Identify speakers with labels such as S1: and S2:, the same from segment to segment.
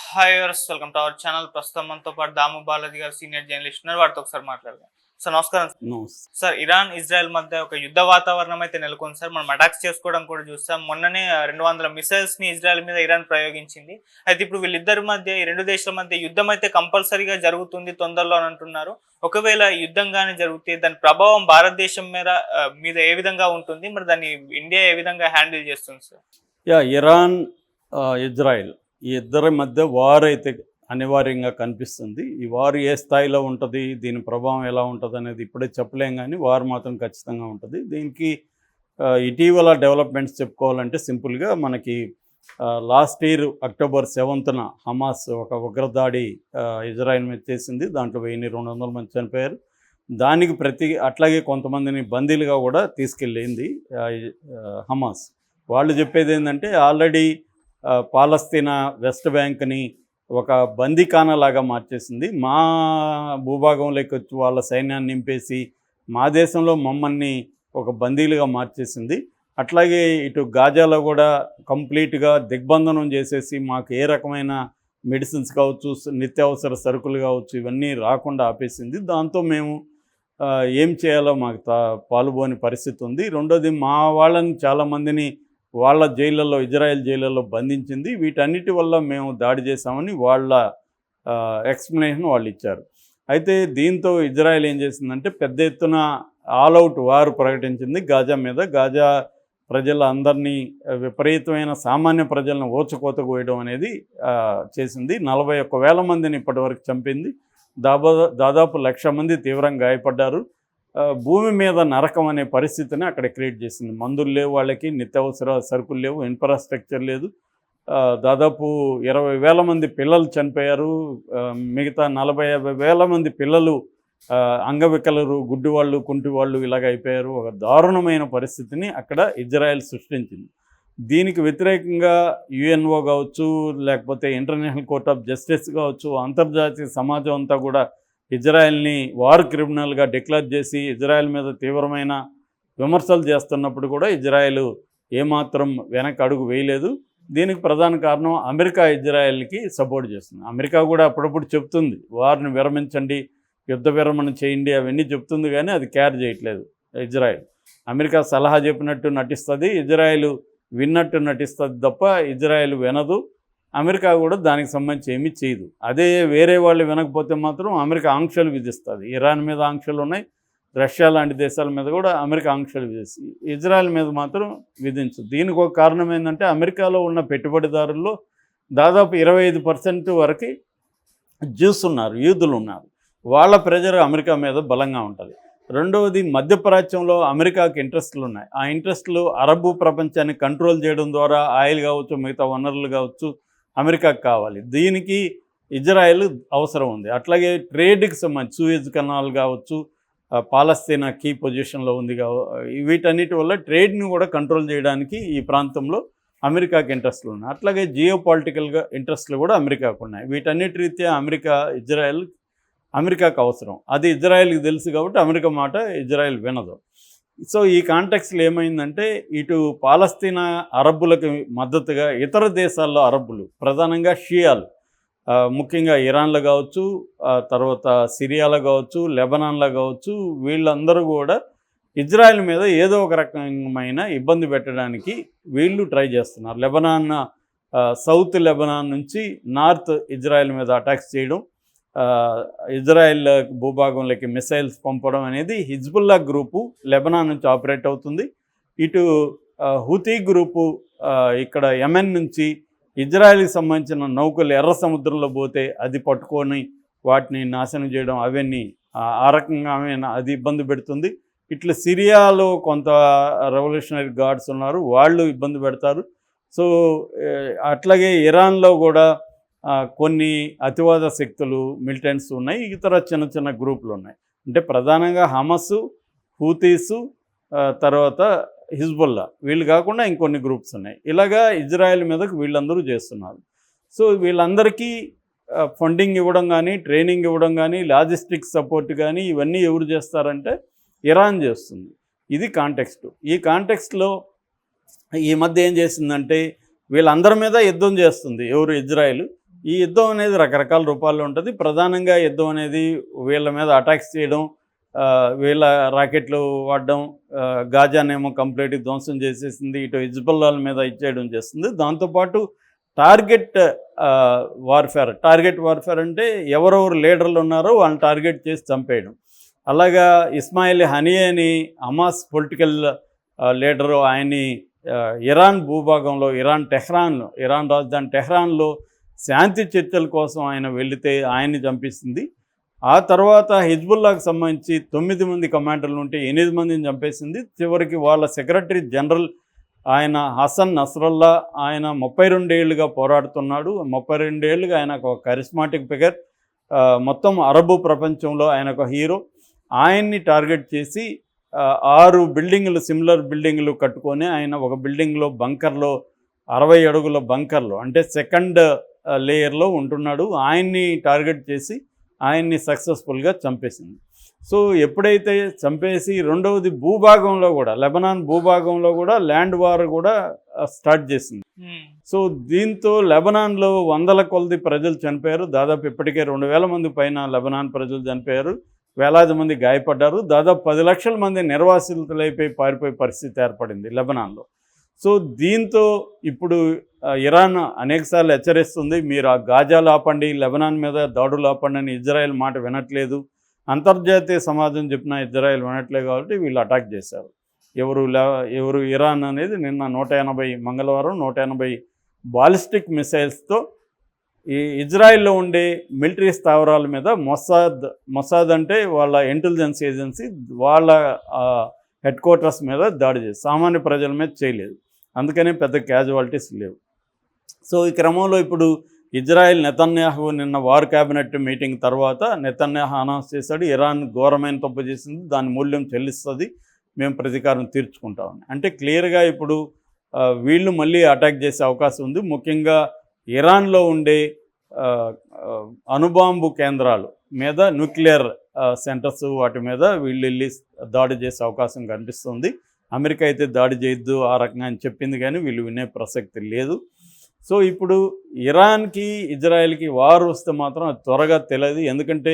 S1: Hi viewers, welcome to our channel. ప్రస్తుతం మనతో పాటు దాము బాలాజీ గారు సీనియర్ జర్నలిస్ట్ ఉన్నారు. వారితో ఒకసారి మాట్లాడదాం. సార్ నమస్కారం. సార్, ఇరాన్ ఇజ్రాయెల్ మధ్య ఒక యుద్ధ వాతావరణం అయితే నెలకొంది సార్. మనం అటాక్స్ చేసుకోవడం కూడా చూస్తాం. మొన్ననే 200 మిసైల్స్ ని ఇజ్రాయెల్ మీద ఇరాన్ ప్రయోగించింది. అయితే ఇప్పుడు వీళ్ళిద్దరి మధ్య, ఈ రెండు దేశాల మధ్య యుద్ధం అయితే కంపల్సరీగా జరుగుతుంది తొందరలో అని అంటున్నారు. ఒకవేళ యుద్ధంగానే జరిగితే దాని ప్రభావం భారతదేశం మీద ఏ విధంగా ఉంటుంది? మరి దాన్ని ఇండియా ఏ విధంగా హ్యాండిల్ చేస్తుంది సార్?
S2: ఇరాన్ ఇజ్రాయిల్ ఈ ఇద్దరి మధ్య వార్ అయితే అనివార్యంగా కనిపిస్తుంది. ఈ వార్ ఏ స్థాయిలో ఉంటుంది, దీని ప్రభావం ఎలా ఉంటుంది అనేది ఇప్పుడే చెప్పలేం, కానీ వార్ మాత్రం ఖచ్చితంగా ఉంటుంది. దీనికి ఇటీవల డెవలప్మెంట్స్ చెప్పుకోవాలంటే సింపుల్గా మనకి లాస్ట్ ఇయర్ అక్టోబర్ 7న హమాస్ ఒక ఉగ్రదాడి ఇజ్రాయిల్ మీద చేసింది. దాంట్లో 1200 మంది చనిపోయారు. దానికి అట్లాగే కొంతమందిని బందీలుగా కూడా తీసుకెళ్ళింది హమాస్. వాళ్ళు చెప్పేది ఏంటంటే ఆల్రెడీ పాలస్తీనా వెస్ట్ బ్యాంక్ని ఒక బందీఖానాలాగా మార్చేసింది. మా భూభాగంలోకి వచ్చి వాళ్ళ సైన్యాన్ని నింపేసి మా దేశంలో మమ్మల్ని ఒక బందీలుగా మార్చేసింది. అట్లాగే ఇటు గాజాలో కూడా కంప్లీట్గా దిగ్బంధనం చేసేసి మాకు ఏ రకమైన మెడిసిన్స్ కావచ్చు, నిత్యావసర సరుకులు కావచ్చు, ఇవన్నీ రాకుండా ఆపేసింది. దాంతో మేము ఏం చేయాలో మాకు పాలుపోని పరిస్థితి ఉంది. రెండోది, మా వాళ్ళని చాలామందిని వాళ్ళ జైళ్ళల్లో, ఇజ్రాయెల్ జైళ్ళల్లో బంధించింది. వీటన్నిటి వల్ల మేము దాడి చేశామని వాళ్ళ ఎక్స్ప్లెనేషన్ వాళ్ళు ఇచ్చారు. అయితే దీంతో ఇజ్రాయెల్ ఏం చేసిందంటే పెద్ద ఎత్తున ఆల్అవుట్ వార్ ప్రకటించింది గాజా మీద. గాజా ప్రజలందరినీ, విపరీతమైన సామాన్య ప్రజలను ఓచకోత కోయడం అనేది చేసింది. 41,000 మందిని ఇప్పటివరకు చంపింది. దాదాపు 1,00,000 మంది తీవ్రంగా గాయపడ్డారు. భూమి మీద నరకం అనే పరిస్థితిని అక్కడ క్రియేట్ చేసింది. మందులు లేవు, వాళ్ళకి నిత్యావసర సరుకులు లేవు, ఇన్ఫ్రాస్ట్రక్చర్ లేదు. దాదాపు 20,000 మంది పిల్లలు చనిపోయారు. మిగతా 40,000-50,000 మంది పిల్లలు అంగవికలరు, గుడ్డివాళ్ళు, కుంటివాళ్ళు ఇలాగ అయిపోయారు. ఒక దారుణమైన పరిస్థితిని అక్కడ ఇజ్రాయెల్ సృష్టించింది. దీనికి వ్యతిరేకంగా యుఎన్ఓ కావచ్చు, లేకపోతే ఇంటర్నేషనల్ కోర్ట్ ఆఫ్ జస్టిస్ కావచ్చు, అంతర్జాతీయ సమాజం అంతా కూడా ఇజ్రాయెల్ని వార్ క్రిమినల్గా డిక్లేర్ చేసి ఇజ్రాయెల్ మీద తీవ్రమైన విమర్శలు చేస్తున్నప్పుడు కూడా ఇజ్రాయెల్ ఏమాత్రం వెనక్కి అడుగు వేయలేదు. దీనికి ప్రధాన కారణం అమెరికా ఇజ్రాయెల్కి సపోర్ట్ చేస్తుంది. అమెరికా కూడా అప్పుడప్పుడు చెప్తుంది వార్ని విరమించండి, యుద్ధ విరమణ చేయండి, అవన్నీ చెప్తుంది, కానీ అది కేర్ చేయట్లేదు ఇజ్రాయెల్. అమెరికా సలహా చెప్పినట్టు నటిస్తుంది, ఇజ్రాయెల్ విన్నట్టు నటిస్తుంది తప్ప ఇజ్రాయెల్ వినదు. అమెరికా కూడా దానికి సంబంధించి ఏమీ చేయదు. అదే వేరే వాళ్ళు వినకపోతే మాత్రం అమెరికా ఆంక్షలు విధిస్తుంది. ఇరాన్ మీద ఆంక్షలు ఉన్నాయి, రష్యా లాంటి దేశాల మీద కూడా అమెరికా ఆంక్షలు విధిస్తుంది. ఇజ్రాయెల్ మీద మాత్రం విధించదు. దీనికి ఒక కారణం ఏంటంటే అమెరికాలో ఉన్న పెట్టుబడిదారుల్లో దాదాపు 25% వరకు జ్యూస్ ఉన్నారు, యూదులు ఉన్నారు. వాళ్ళ ప్రెజర్ అమెరికా మీద బలంగా ఉంటుంది. రెండవది, మధ్యప్రాచ్యంలో అమెరికాకి ఇంట్రెస్టులు ఉన్నాయి. ఆ ఇంట్రెస్టులు అరబ్ ప్రపంచాన్ని కంట్రోల్ చేయడం ద్వారా ఆయిల్ కావచ్చు, మిగతా వనరులు కావచ్చు, అమెరికాకు కావాలి. దీనికి ఇజ్రాయెల్ అవసరం ఉంది. అట్లాగే ట్రేడ్కి సంబంధించి సూయజ్ కెనాల్ కావచ్చు, పాలస్తీనా కీ పొజిషన్లో ఉంది. వీటన్నిటి వల్ల ట్రేడ్ని కూడా కంట్రోల్ చేయడానికి ఈ ప్రాంతంలో అమెరికాకి ఇంట్రెస్ట్లు ఉన్నాయి. అట్లాగే జియో పొలిటికల్గా ఇంట్రెస్ట్లు కూడా అమెరికాకు ఉన్నాయి. వీటన్నిటి రీత్యా అమెరికాకు అవసరం. అది ఇజ్రాయెల్కి తెలుసు కాబట్టి అమెరికా మాట ఇజ్రాయెల్ వినదు. సో ఈ కాంటెక్స్లో ఏమైందంటే ఇటు పాలస్తీనా అరబ్బులకు మద్దతుగా ఇతర దేశాల్లో అరబ్బులు, ప్రధానంగా షియాలు, ముఖ్యంగా ఇరాన్లో కావచ్చు, తర్వాత సిరియాలో కావచ్చు, లెబనాన్లో కావచ్చు, వీళ్ళందరూ కూడా ఇజ్రాయెల్ మీద ఏదో ఒక రకమైన ఇబ్బంది పెట్టడానికి వీళ్ళు ట్రై చేస్తున్నారు. సౌత్ లెబనాన్ నుంచి నార్త్ ఇజ్రాయెల్ మీద అటాక్స్ చేయడం, ఇజ్రాయెల్ భూభాగంలోకి మిసైల్స్ పంపడం అనేది హిజ్బుల్లా గ్రూపు లెబనాన్ నుంచి ఆపరేట్ అవుతుంది. ఇటు హూతీ గ్రూపు ఇక్కడ యెమెన్ నుంచి ఇజ్రాయెల్కి సంబంధించిన నౌకలు ఎర్ర సముద్రంలో పోతే అది పట్టుకొని వాటిని నాశనం చేయడం, అవన్నీ ఆ రకంగా అది ఇబ్బంది పెడుతుంది. ఇట్లా సిరియాలో కొంత రెవల్యూషనరీ గార్డ్స్ ఉన్నారు, వాళ్ళు ఇబ్బంది పెడతారు. సో అట్లాగే ఇరాన్లో కూడా కొన్ని అతివాద శక్తులు, మిలిటెంట్స్ ఉన్నాయి, ఇతర చిన్న చిన్న గ్రూపులు ఉన్నాయి. అంటే ప్రధానంగా హమస్, హూతీసు, తర్వాత హిజ్బుల్లా, వీళ్ళు కాకుండా ఇంకొన్ని గ్రూప్స్ ఉన్నాయి. ఇలాగా ఇజ్రాయెల్ మీదకు వీళ్ళందరూ చేస్తున్నారు. సో వీళ్ళందరికీ ఫండింగ్ ఇవ్వడం కానీ, ట్రైనింగ్ ఇవ్వడం కానీ, లాజిస్టిక్స్ సపోర్ట్ కానీ ఇవన్నీ ఎవరు చేస్తారంటే ఇరాన్ చేస్తుంది. ఇది కాంటెక్స్ట్. ఈ కాంటెక్స్ట్లో ఈ మధ్య ఏం చేసిందంటే వీళ్ళందరి మీద యుద్ధం చేస్తుంది ఎవరు? ఇజ్రాయెల్. ఈ యుద్ధం అనేది రకరకాల రూపాల్లో ఉంటుంది. ప్రధానంగా యుద్ధం అనేది వీళ్ళ మీద అటాక్స్ చేయడం, వీళ్ళ రాకెట్లు వాడడం, గాజానేమో కంప్లీట్గా ధ్వంసం చేసేసింది, ఇటు హిజ్బుల్లాల మీద ఇచ్చేయడం చేస్తుంది. దాంతోపాటు టార్గెట్ వార్ఫేర్ అంటే ఎవరెవరు లీడర్లు ఉన్నారో వాళ్ళని టార్గెట్ చేసి చంపేయడం. అలాగా ఇస్మాయిల్ హనియే అని హమాస్ పొలిటికల్ లీడరు, ఆయన్ని ఇరాన్ భూభాగంలో ఇరాన్ రాజధాని టెహ్రాన్లో శాంతి చర్చల కోసం ఆయన వెళితే ఆయన్ని చంపిస్తుంది. ఆ తర్వాత హిజ్బుల్లాకు సంబంధించి 9 మంది కమాండర్లు ఉంటే 8 మందిని చంపేసింది. చివరికి వాళ్ళ సెక్రటరీ జనరల్ ఆయన హసన్ నస్రల్లా, ఆయన 32 ఏళ్ళుగా పోరాడుతున్నాడు. 32 ఏళ్ళుగా ఆయన ఒక కరిస్మాటిక్ ఫిగర్, మొత్తం అరబు ప్రపంచంలో ఆయన ఒక హీరో. ఆయన్ని టార్గెట్ చేసి 6 బిల్డింగులు, సిమిలర్ బిల్డింగులు కట్టుకొని ఆయన ఒక బిల్డింగ్లో బంకర్లో 60 అడుగుల బంకర్లో అంటే సెకండ్ లేయర్లో ఉంటున్నాడు. ఆయన్ని టార్గెట్ చేసి ఆయన్ని సక్సెస్ఫుల్గా చంపేసింది. సో ఎప్పుడైతే చంపేసి రెండవది భూభాగంలో కూడా, లెబనాన్ భూభాగంలో కూడా ల్యాండ్ వార్ కూడా స్టార్ట్ చేసింది. సో దీంతో లెబనాన్లో వందల కొలది ప్రజలు చనిపోయారు. దాదాపు ఇప్పటికే 2000 మంది పైన లెబనాన్ ప్రజలు చనిపోయారు, వేలాది మంది గాయపడ్డారు. దాదాపు 10 లక్షల మంది నిర్వాసితులైపోయి పారిపోయే పరిస్థితి ఏర్పడింది లెబనాన్లో. సో దీంతో ఇప్పుడు ఇరాన్ అనేకసార్లు హెచ్చరిస్తుంది, మీరు ఆ గాజాలు ఆపండి, లెబనాన్ మీద దాడులు ఆపండి అని. ఇజ్రాయెల్ మాట వినట్లేదు. అంతర్జాతీయ సమాజం చెప్పిన ఇజ్రాయెల్ వినట్లేదు కాబట్టి వీళ్ళు అటాక్ చేశారు. ఎవరు ఇరాన్ అనేది నిన్న 180 మంగళవారం 180 బాలిస్టిక్ మిసైల్స్తో ఈ ఇజ్రాయెల్లో ఉండే మిలిటరీ స్థావరాల మీద మొసాద్ అంటే వాళ్ళ ఇంటెలిజెన్స్ ఏజెన్సీ, వాళ్ళ హెడ్ క్వార్టర్స్ మీద దాడి చేసి సామాన్య ప్రజల మీద చేయలేదు. అందుకనే పెద్ద క్యాజువాలిటీస్ లేవు. సో ఈ క్రమంలో ఇప్పుడు ఇజ్రాయెల్ నెతన్యాహు నిన్న వార్ క్యాబినెట్ మీటింగ్ తర్వాత నెతన్యాహు అనౌన్స్ చేశాడు, ఇరాన్ ఘోరమైన తప్పు చేసింది, దాని మూల్యం చెల్లిస్తుంది, మేము ప్రతీకారం తీర్చుకుంటామని. అంటే క్లియర్గా ఇప్పుడు వీళ్ళు మళ్ళీ అటాక్ చేసే అవకాశం ఉంది. ముఖ్యంగా ఇరాన్లో ఉండే అణుబాంబు కేంద్రాలు మీద, న్యూక్లియర్ సెంటర్స్, వాటి మీద వీళ్ళు వెళ్ళి దాడి చేసే అవకాశం కనిపిస్తుంది. అమెరికా అయితే దాడి చేయొద్దు ఆ రకంగా అని చెప్పింది, కానీ వీళ్ళు వినే ప్రసక్తి లేదు. సో ఇప్పుడు ఇరాన్కి ఇజ్రాయెల్కి వార్ వస్తే మాత్రం అది త్వరగా తెలియదు. ఎందుకంటే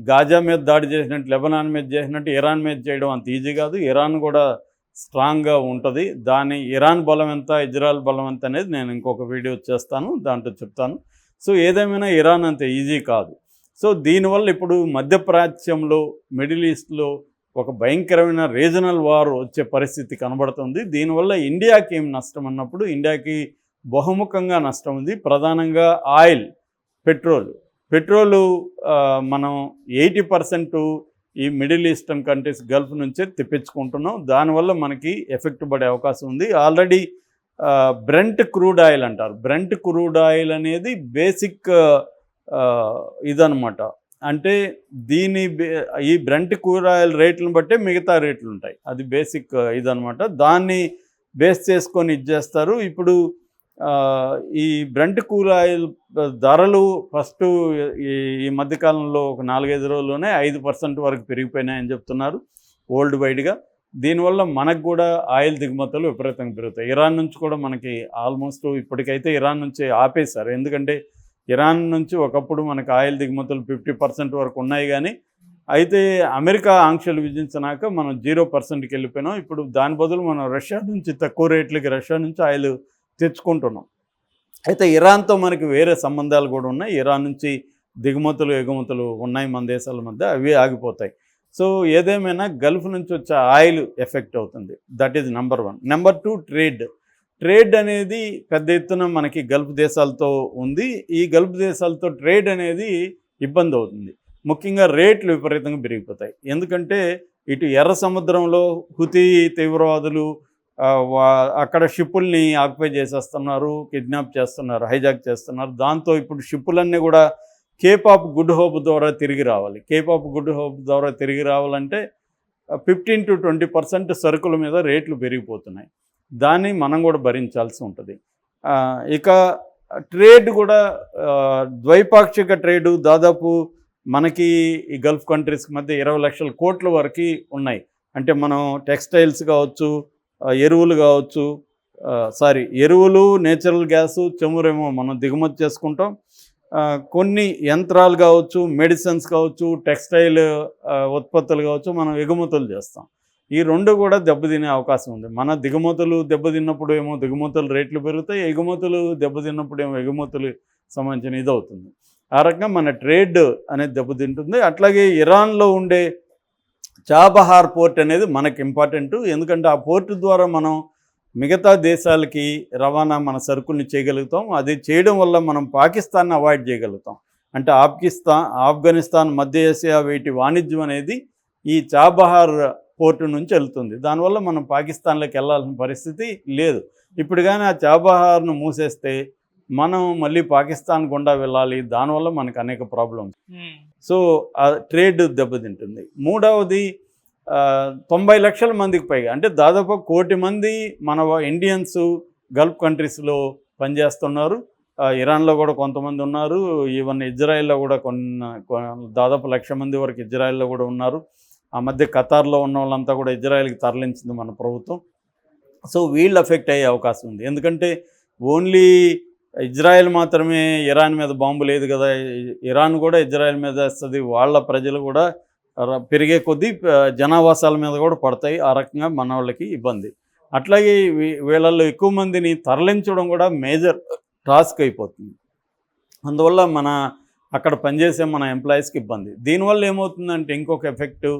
S2: గాజా మీద దాడి చేసినట్టు, లెబనాన్ మీద చేసినట్టు ఇరాన్ మీద చేయడం అంత ఈజీ కాదు. ఇరాన్ కూడా స్ట్రాంగ్గా ఉంటుంది. ఇరాన్ బలం ఎంత, ఇజ్రాయెల్ బలం ఎంత అనేది నేను ఇంకొక వీడియో చేస్తాను, దాంట్లో చెప్తాను. సో ఏదేమైనా ఇరాన్ అంత ఈజీ కాదు. సో దీనివల్ల ఇప్పుడు మధ్యప్రాచ్యంలో, మిడిల్ ఈస్ట్లో ఒక భయంకరమైన రీజనల్ వార్ వచ్చే పరిస్థితి కనబడుతుంది. దీనివల్ల ఇండియాకి ఏం నష్టం అన్నప్పుడు, ఇండియాకి బహుముఖంగా నష్టం ఉంది. ప్రధానంగా ఆయిల్, పెట్రోలు మనం 80% ఈ మిడిల్ ఈస్టర్న్ కంట్రీస్, గల్ఫ్ నుంచే తెప్పించుకుంటున్నాం. దానివల్ల మనకి ఎఫెక్ట్ పడే అవకాశం ఉంది. ఆల్రెడీ బ్రెంట్ క్రూడ్ ఆయిల్ అంటారు. బ్రెంట్ క్రూడ్ ఆయిల్ అనేది బేసిక్ ఇదనమాట. అంటే ఈ బ్రెంట్ క్రూడ్ ఆయిల్ రేట్లను బట్టే మిగతా రేట్లు ఉంటాయి. అది బేసిక్ ఇదనమాట. దాన్ని బేస్ చేసుకొని చేస్తారు. ఇప్పుడు ఈ బ్రెంట్ క్రూడ్ ఆయిల్ ధరలు ఫస్ట్ ఈ మధ్యకాలంలో ఒక 4-5 రోజుల్లోనే 5% వరకు పెరిగిపోయినాయని చెప్తున్నారు వరల్డ్ వైడ్గా. దీనివల్ల మనకు కూడా ఆయిల్ దిగుమతులు విపరీతంగా పెరుగుతాయి. ఇరాన్ నుంచి కూడా మనకి ఆల్మోస్ట్ ఇప్పటికైతే ఇరాన్ నుంచి ఆపేశారు. ఎందుకంటే ఇరాన్ నుంచి ఒకప్పుడు మనకు ఆయిల్ దిగుమతులు 50% వరకు ఉన్నాయి, కానీ అయితే అమెరికా ఆంక్షలు విధించినాక మనం 0%కి వెళ్ళిపోయినాం. ఇప్పుడు దాని బదులు మనం రష్యా నుంచి తక్కువ రేట్లకి రష్యా నుంచి ఆయిల్ తెచ్చుకుంటున్నాం. అయితే ఇరాన్తో మనకి వేరే సంబంధాలు కూడా ఉన్నాయి. ఇరాన్ నుంచి దిగుమతులు ఎగుమతులు ఉన్నాయి మన దేశాల మధ్య, అవి ఆగిపోతాయి. సో ఏదేమైనా గల్ఫ్ నుంచి వచ్చే ఆయిల్ ఎఫెక్ట్ అవుతుంది. That is number 1. Number 2, trade అనేది పెద్ద ఎత్తున మనకి గల్ఫ్ దేశాలతో ఉంది. ఈ గల్ఫ్ దేశాలతో ట్రేడ్ అనేది ఇబ్బంది అవుతుంది. ముఖ్యంగా రేట్లు విపరీతంగా పెరిగిపోతాయి. ఎందుకంటే ఇటు ఎర్ర సముద్రంలో హుతీ తీవ్రవాదులు అక్కడ షిప్పుల్ని ఆక్యుపై చేసేస్తున్నారు, కిడ్నాప్ చేస్తున్నారు, హైజాక్ చేస్తున్నారు. దాంతో ఇప్పుడు షిప్పులన్నీ కూడా కేప్ ఆఫ్ గుడ్ హోప్ ద్వారా తిరిగి రావాలి. కేప్ ఆఫ్ గుడ్ హోప్ ద్వారా తిరిగి రావాలంటే 15 to 20% సరుకుల మీద రేట్లు పెరిగిపోతున్నాయి. దాన్ని మనం కూడా భరించాల్సి ఉంటుంది. ఇక ట్రేడ్ కూడా ద్వైపాక్షిక ట్రేడు దాదాపు మనకి ఈ గల్ఫ్ కంట్రీస్ మధ్య 20 లక్షల కోట్ల వరకు ఉన్నాయి. అంటే మనం టెక్స్టైల్స్ కావచ్చు, ఎరువులు కావచ్చు, ఎరువులు, నేచురల్ గ్యాసు, చమురేమో మనం దిగుమతి చేసుకుంటాం. కొన్ని యంత్రాలు కావచ్చు, మెడిసిన్స్ కావచ్చు, టెక్స్టైల్ ఉత్పత్తులు కావచ్చు, మనం ఎగుమతులు చేస్తాం. ఈ రెండు కూడా దెబ్బతినే అవకాశం ఉంది. మన దిగుమతులు దెబ్బతిన్నప్పుడు ఏమో దిగుమతులు రేట్లు పెరుగుతాయి, ఎగుమతులు దెబ్బతిన్నప్పుడు ఏమో ఎగుమతులు సంబంధించిన ఇది అవుతుంది. ఆ రకంగా మన ట్రేడ్ అనేది దెబ్బతింటుంది. అట్లాగే ఇరాన్లో ఉండే చాబహార్ పోర్ట్ అనేది మనకి ఇంపార్టెంట్. ఎందుకంటే ఆ పోర్టు ద్వారా మనం మిగతా దేశాలకి రవాణా మన సరుకుల్ని చేయగలుగుతాం. అది చేయడం వల్ల మనం పాకిస్తాన్ని అవాయిడ్ చేయగలుగుతాం. అంటే ఆఫ్ఘనిస్తాన్, మధ్య ఏషియా వీటి వాణిజ్యం అనేది ఈ చాబహార్ పోర్టు నుంచి వెళ్తుంది. దానివల్ల మనం పాకిస్తాన్లోకి వెళ్ళాల్సిన పరిస్థితి లేదు. ఇప్పుడు కానీ ఆ చాబహార్ను మూసేస్తే మనం మళ్ళీ పాకిస్తాన్ గుండా వెళ్ళాలి. దానివల్ల మనకు అనేక ప్రాబ్లమ్స్. సో ఆ ట్రేడ్ దెబ్బతింటుంది. మూడవది 90 లక్షల మందికి పైగా, అంటే దాదాపు 1 కోటి మంది మన ఇండియన్స్ గల్ఫ్ కంట్రీస్లో పనిచేస్తున్నారు. ఇరాన్లో కూడా కొంతమంది ఉన్నారు. ఈవెన్ ఇజ్రాయెల్లో కూడా దాదాపు 1,00,000 మంది వరకు ఇజ్రాయెల్లో కూడా ఉన్నారు. ఆ మధ్య ఖతార్లో ఉన్న వాళ్ళంతా కూడా ఇజ్రాయెల్కి తరలించింది మన ప్రభుత్వం. సో వీళ్ళు ఎఫెక్ట్ అయ్యే అవకాశం ఉంది. ఎందుకంటే ఓన్లీ ఇజ్రాయెల్ మాత్రమే ఇరాన్ మీద బాంబు లేదు కదా, ఇరాన్ కూడా ఇజ్రాయెల్ మీద వేస్తుంది. వాళ్ళ ప్రజలు కూడా పెరిగే కొద్దీ జనావాసాల మీద కూడా పడతాయి. ఆ రకంగా మన వాళ్ళకి ఇబ్బంది. అట్లాగే వీళ్ళల్లో ఎక్కువ మందిని తరలించడం కూడా మేజర్ టాస్క్ అయిపోతుంది. అందువల్ల అక్కడ పనిచేసే మన ఎంప్లాయీస్కి ఇబ్బంది. దీనివల్ల ఏమవుతుందంటే ఇంకొక ఎఫెక్టు,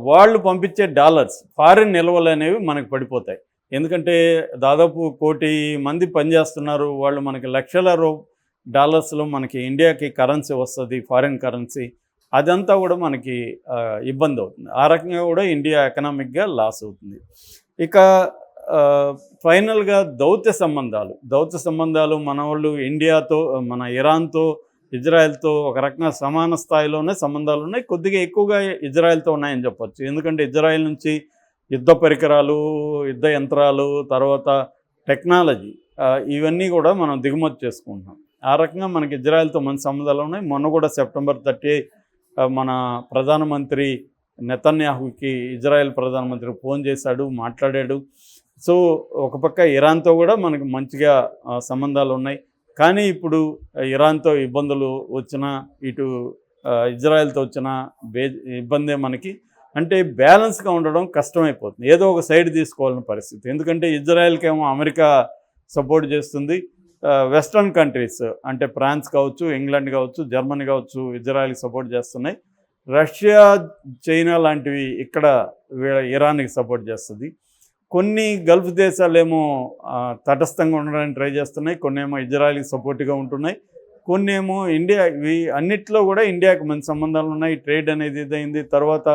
S2: వాళ్ళు పంపించే డాలర్స్, ఫారిన్ నిల్వలు అనేవి మనకు పడిపోతాయి. ఎందుకంటే దాదాపు 1 కోటి మంది పనిచేస్తున్నారు. వాళ్ళు మనకి లక్షల డాలర్స్లో మనకి ఇండియాకి కరెన్సీ వస్తుంది, ఫారిన్ కరెన్సీ. అదంతా కూడా మనకి ఇబ్బంది అవుతుంది. ఆ రకంగా కూడా ఇండియా ఎకనామిక్గా లాస్ అవుతుంది. ఇక ఫైనల్గా దౌత్య సంబంధాలు మన వాళ్ళు ఇండియాతో, మన ఇరాన్తో, ఇజ్రాయెల్తో ఒక రకంగా సమాన స్థాయిలోనే సంబంధాలు ఉన్నాయి. కొద్దిగా ఎక్కువగా ఇజ్రాయెల్తో ఉన్నాయని చెప్పొచ్చు. ఎందుకంటే ఇజ్రాయెల్ నుంచి యుద్ధ పరికరాలు, యుద్ధ యంత్రాలు, తర్వాత టెక్నాలజీ, ఇవన్నీ కూడా మనం దిగుమతి చేసుకుంటున్నాం. ఆ రకంగా మనకి ఇజ్రాయెల్తో మంచి సంబంధాలు ఉన్నాయి. మొన్న కూడా సెప్టెంబర్ 30 మన ప్రధానమంత్రి నెతన్యాహుకి ఇజ్రాయెల్ ప్రధానమంత్రి ఫోన్ చేశాడు, మాట్లాడాడు. సో ఒక పక్క ఇరాన్తో కూడా మనకు మంచిగా సంబంధాలు ఉన్నాయి. కానీ ఇప్పుడు ఇరాన్తో ఇబ్బందులు వచ్చినా, ఇటు ఇజ్రాయెల్తో వచ్చిన ఇబ్బందే మనకి. అంటే బ్యాలెన్స్గా ఉండడం కష్టమైపోతుంది. ఏదో ఒక సైడ్ తీసుకోవాలని పరిస్థితి. ఎందుకంటే ఇజ్రాయెల్కి ఏమో అమెరికా సపోర్ట్ చేస్తుంది. వెస్ట్రన్ కంట్రీస్ అంటే ఫ్రాన్స్ కావచ్చు, ఇంగ్లాండ్ కావచ్చు, జర్మనీ కావచ్చు ఇజ్రాయెల్కి సపోర్ట్ చేస్తున్నాయి. రష్యా, చైనా లాంటివి ఇక్కడ ఇరాన్కి సపోర్ట్ చేస్తుంది. కొన్ని గల్ఫ్ దేశాలేమో తటస్థంగా ఉండడానికి ట్రై చేస్తున్నాయి. కొన్ని ఏమో ఇజ్రాయెల్కి సపోర్ట్గా ఉంటున్నాయి. కొన్ని ఏమో ఇండియా. ఇవి అన్నిట్లో కూడా ఇండియాకి మంచి సంబంధాలు ఉన్నాయి. ట్రేడ్ అనేది ఇదైంది. తర్వాత